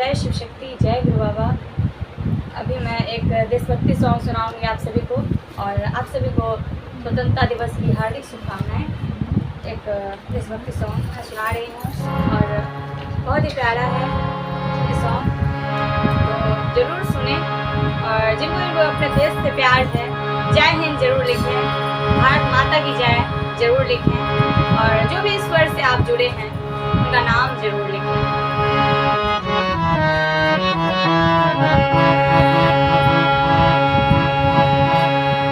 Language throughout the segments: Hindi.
जय शिव शक्ति, जय गुरु बाबा। अभी मैं एक देशभक्ति सॉन्ग सुनाऊंगी आप सभी को, और आप सभी को स्वतंत्रता दिवस की हार्दिक शुभकामनाएं। एक देशभक्ति सॉन्ग मैं सुना रही हूँ और बहुत ही प्यारा है ये सॉन्ग, तो ज़रूर सुने। और जिनको अपने देश से प्यार है, जय हिंद जरूर लिखें, भारत माता की जय जरूर लिखें, और जो भी इस वर्ष से आप जुड़े हैं उनका नाम जरूर लिखें।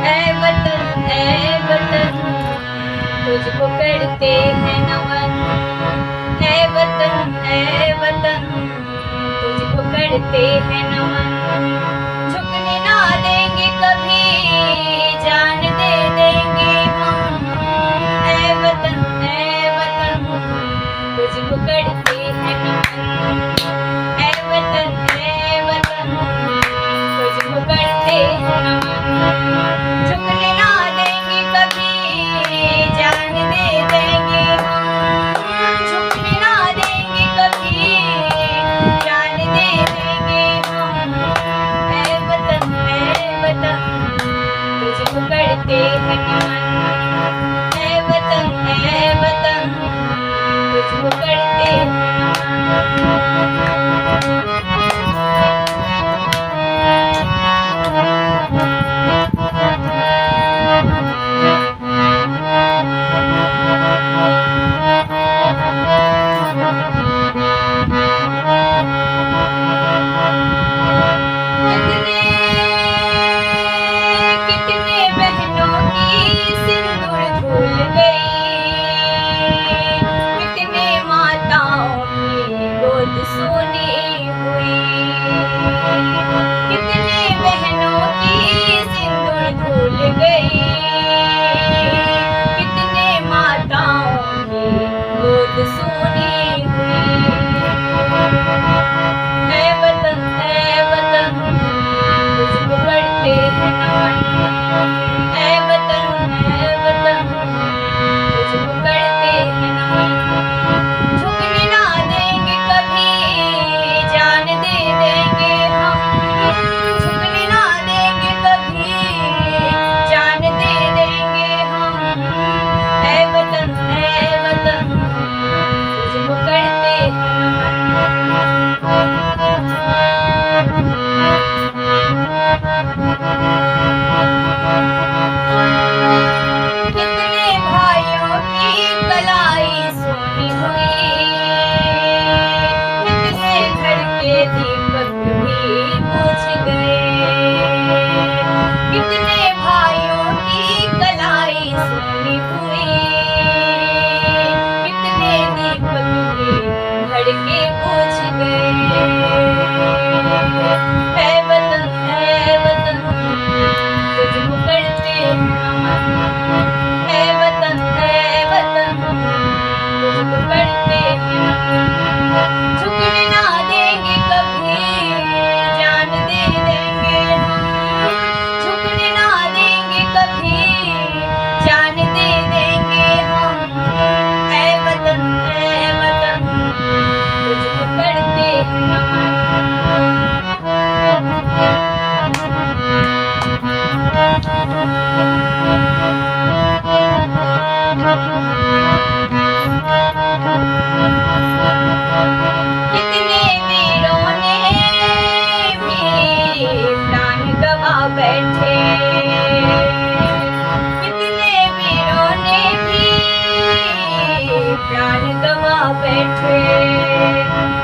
ऐ वतन तुझको करते हैं नमन, ऐ वतन तुझको करते हैं नमन। झुकने ना देंगे कभी, जान दे देंगे हम। ऐ वतन तुझको करते हैं नमन, ऐ वतन तुझको करते हैं नमन। झुकने ना देंगे कभी, जान दे देंगे हम। झुकने ना देंगे कभी, जान दे देंगे हम। ऐ वतन तुझको करते हैं नमन, ऐ वतन तुझको करते हैं नमन।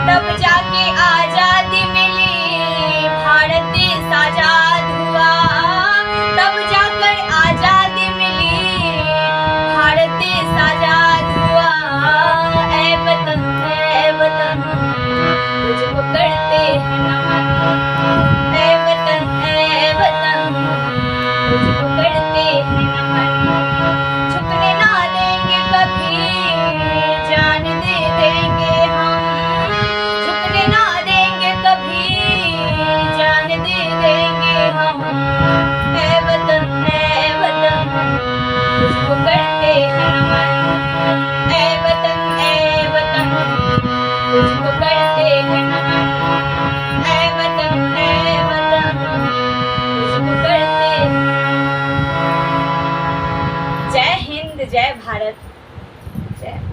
तब जाके आजादी मिली, भारत देश आजाद हुआ। तब जाकर आजादी मिली, भारत देश आजाद हुआ। ऐ वतन तुझको करते हैं नमन, ऐ वतन तुझको करते हैं नमन। झुकने ना देंगे कभी, जान दे देंगे हम। झुकने ना देंगे कभी, जान दे देंगे हम। ऐ वतन तुझको करते हैं नमन, ऐ वतन तुझको करते हैं नमन। जय भारत, जय।